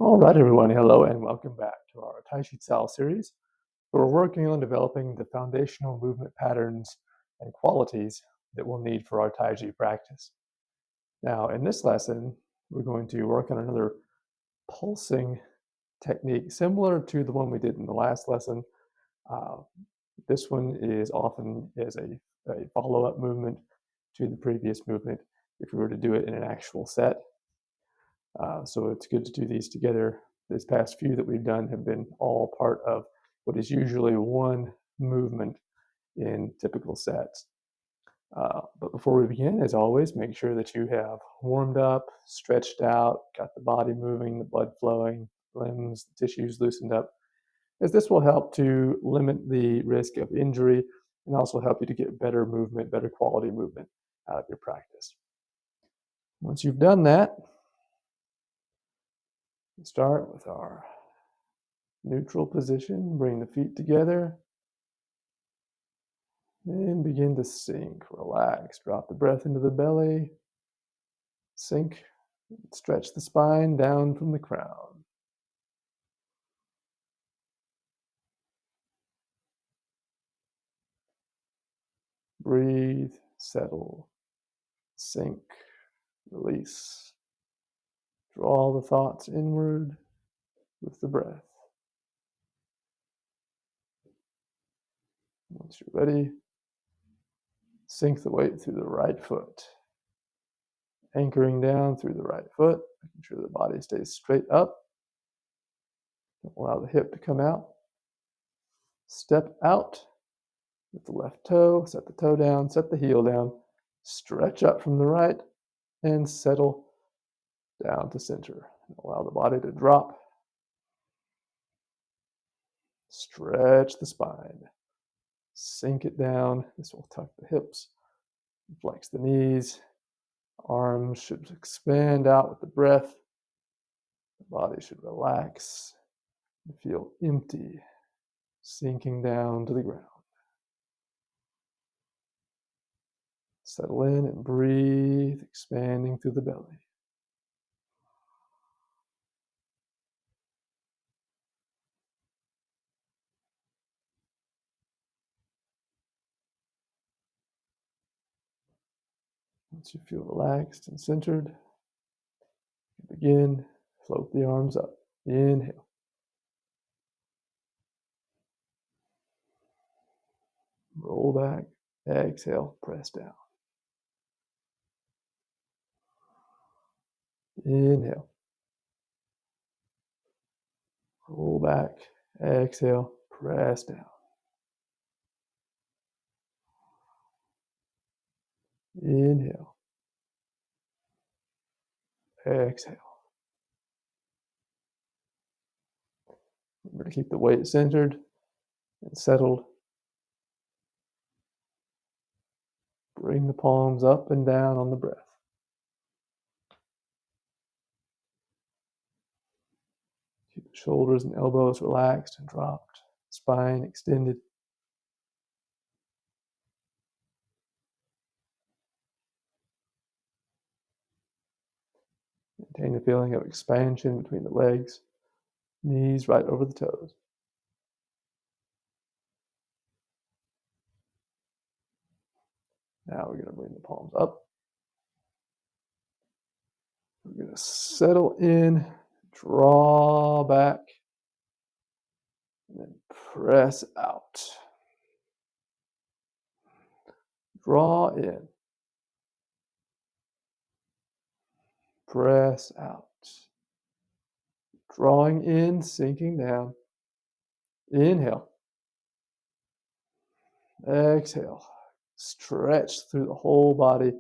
All right, everyone. Hello and welcome back to our Taiji Cao series. We're working on developing the foundational movement patterns and qualities that we'll need for our Taiji practice. Now, in this lesson, we're going to work on another pulsing technique similar to the one we did in the last lesson. Uh, this one is often as a follow-up movement to the previous movement if we were to do it in an actual set. So it's good to do these together. These past few that we've done have been all part of what is usually one movement in typical sets. But before we begin, as always, make sure that you have warmed up, stretched out, got the body moving, the blood flowing, limbs, tissues loosened up, as this will help to limit the risk of injury and also help you to get better movement, better quality movement out of your practice. Once you've done that, start with our neutral position. Bring the feet together and begin to sink. Relax. Drop the breath into the belly. Sink. Stretch the spine down from the crown. Breathe. Settle. Sink. Release. Draw the thoughts inward with the breath. Once you're ready, sink the weight through the right foot. Anchoring down through the right foot, making sure the body stays straight up. Don't allow the hip to come out. Step out with the left toe, set the toe down, set the heel down, stretch up from the right, and settle down to center. Allow the body to drop. Stretch the spine. Sink it down. This will tuck the hips, flex the knees. Arms should expand out with the breath. The body should relax and feel empty, sinking down to the ground. Settle in and breathe, expanding through the belly. Once you feel relaxed and centered, begin, float the arms up. Inhale. Roll back. Exhale, press down. Inhale. Roll back. Exhale, press down. Inhale. Exhale. Remember to keep the weight centered and settled. Bring the palms up and down on the breath. Keep the shoulders and elbows relaxed and dropped. Spine extended. Maintain the feeling of expansion between the legs, knees right over the toes. Now we're going to bring the palms up. We're going to settle in, draw back, and then press out. Draw in. Press out. Drawing in, sinking down. Inhale. Exhale. Stretch through the whole body.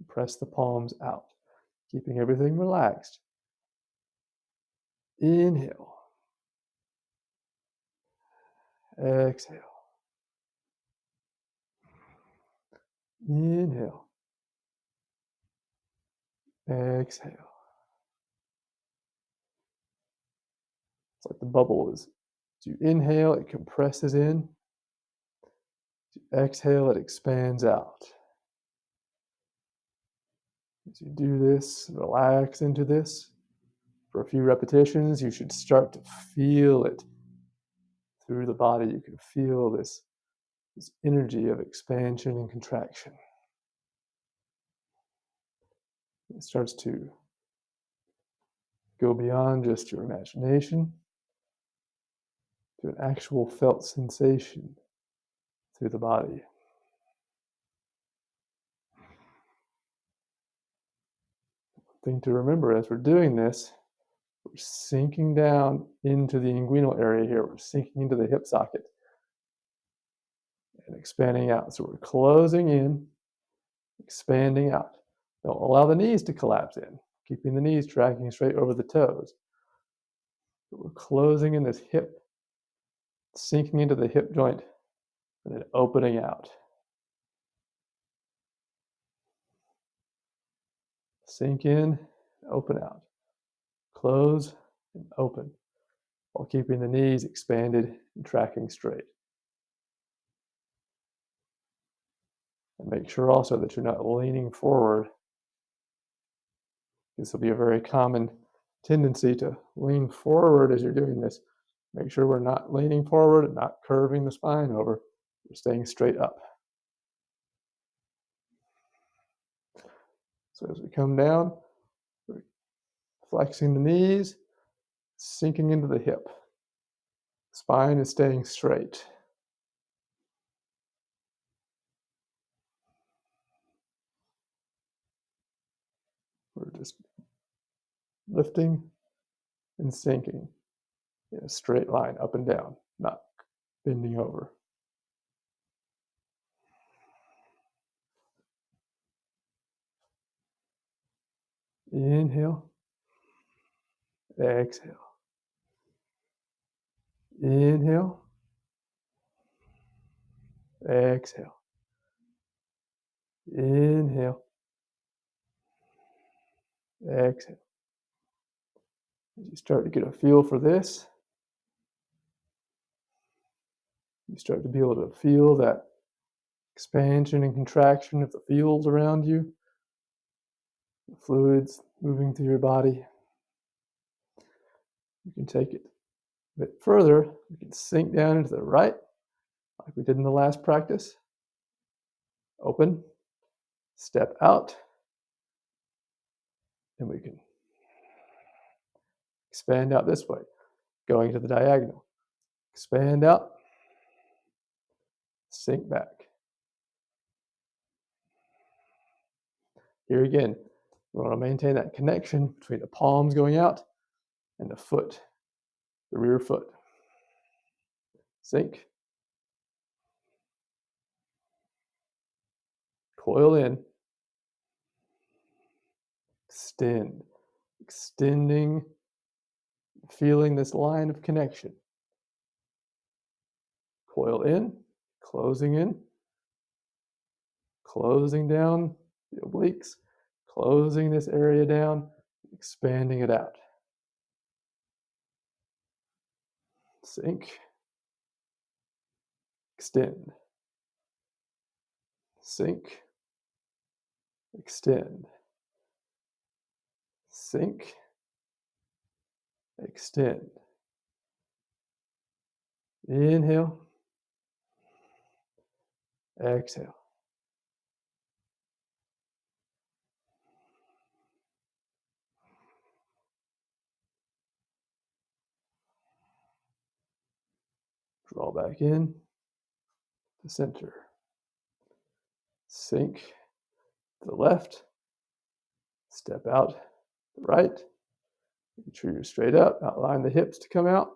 Press the palms out, keeping everything relaxed. Inhale. Exhale. Inhale. Exhale. It's like the bubble is. As you inhale, it compresses in. As you exhale, it expands out. As you do this, relax into this. For a few repetitions, you should start to feel it through the body. You can feel this energy of expansion and contraction. It starts to go beyond just your imagination to an actual felt sensation through the body. Thing to remember as we're doing this, we're sinking down into the inguinal area here. We're sinking into the hip socket and expanding out. So we're closing in, expanding out. Don't allow the knees to collapse in, keeping the knees tracking straight over the toes. But we're closing in this hip, sinking into the hip joint, and then opening out. Sink in, open out. Close and open, while keeping the knees expanded and tracking straight. And make sure also that you're not leaning forward. This will be a very common tendency to lean forward as you're doing this. Make sure we're not leaning forward and not curving the spine over. We're staying straight up. So as we come down, we're flexing the knees, sinking into the hip. Spine is staying straight. We're just lifting and sinking in a straight line, up and down, not bending over. Inhale, exhale. Inhale, exhale. Inhale, exhale. As you start to get a feel for this, you start to be able to feel that expansion and contraction of the fields around you, the fluids moving through your body. You can take it a bit further. You can sink down into the right, like we did in the last practice. Open, step out, and we can expand out this way, going to the diagonal. Expand out, sink back. Here again, we want to maintain that connection between the palms going out and the foot, the rear foot. Sink. Coil in. Extend. Extending, feeling this line of connection. Coil in, closing down the obliques, closing this area down, expanding it out. Sink, extend, sink, extend, sink, extend. Inhale, exhale. Draw back in to center. Sink to the left. Step out to the right. Make sure you're straight up. Outline the hips to come out.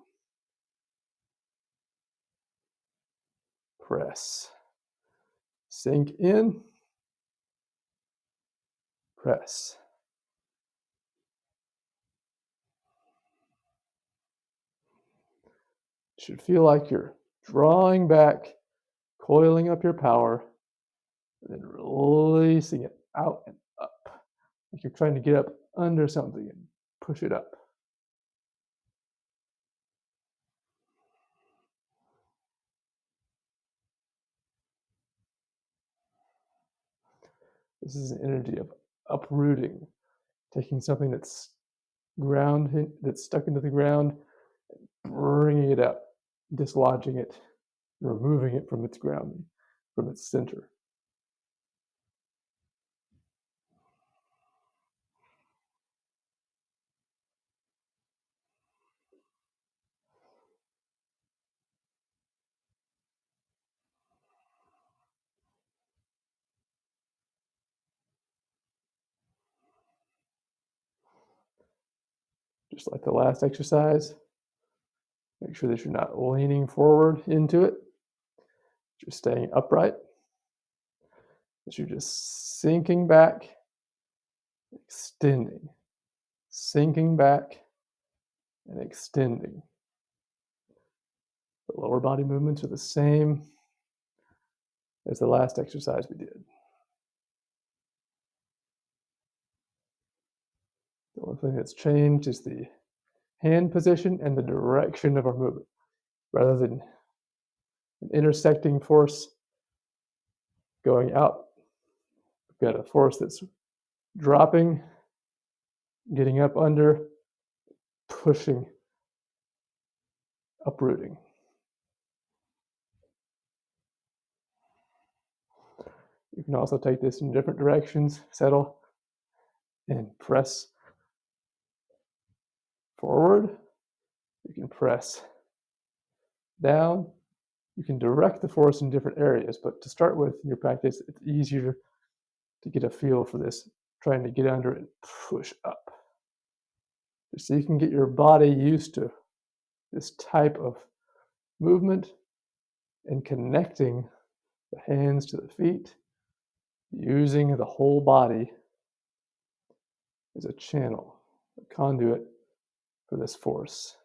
Press. Sink in. Press. It should feel like you're drawing back, coiling up your power, and then releasing it out and up. Like you're trying to get up under something and push it up. This is an energy of uprooting, taking something that's ground that's stuck into the ground, bringing it up, dislodging it, removing it from its grounding, from its center. Just like the last exercise, make sure that you're not leaning forward into it. You're staying upright. That you're just sinking back, extending, sinking back, and extending. The lower body movements are the same as the last exercise we did. The only thing that's changed is the hand position and the direction of our movement. Rather than an intersecting force going out, we've got a force that's dropping, getting up under, pushing, uprooting. You can also take this in different directions, settle, and press forward. You can press down. You can direct the force in different areas, but to start with in your practice, it's easier to get a feel for this, trying to get under and push up. Just so you can get your body used to this type of movement and connecting the hands to the feet, using the whole body as a channel, a conduit for this force.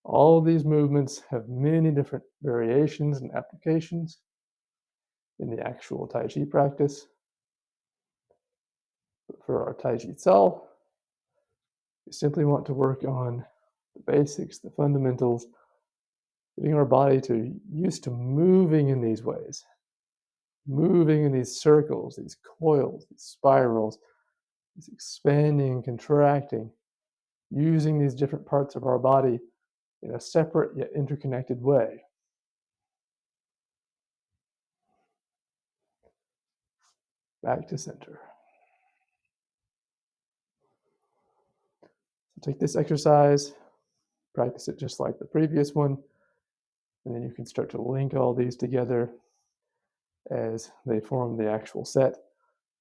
All of these movements have many different variations and applications in the actual Tai Chi practice. But for our Taiji Cao, we simply want to work on the basics, the fundamentals, getting our body used to moving in these ways, moving in these circles, these coils, these spirals, these expanding and contracting, using these different parts of our body in a separate yet interconnected way. Back to center. So take this exercise, practice it just like the previous one, and then you can start to link all these together as they form the actual set,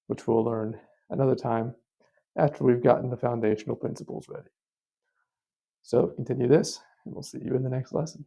which we'll learn another time after we've gotten the foundational principles ready. So continue this, and we'll see you in the next lesson.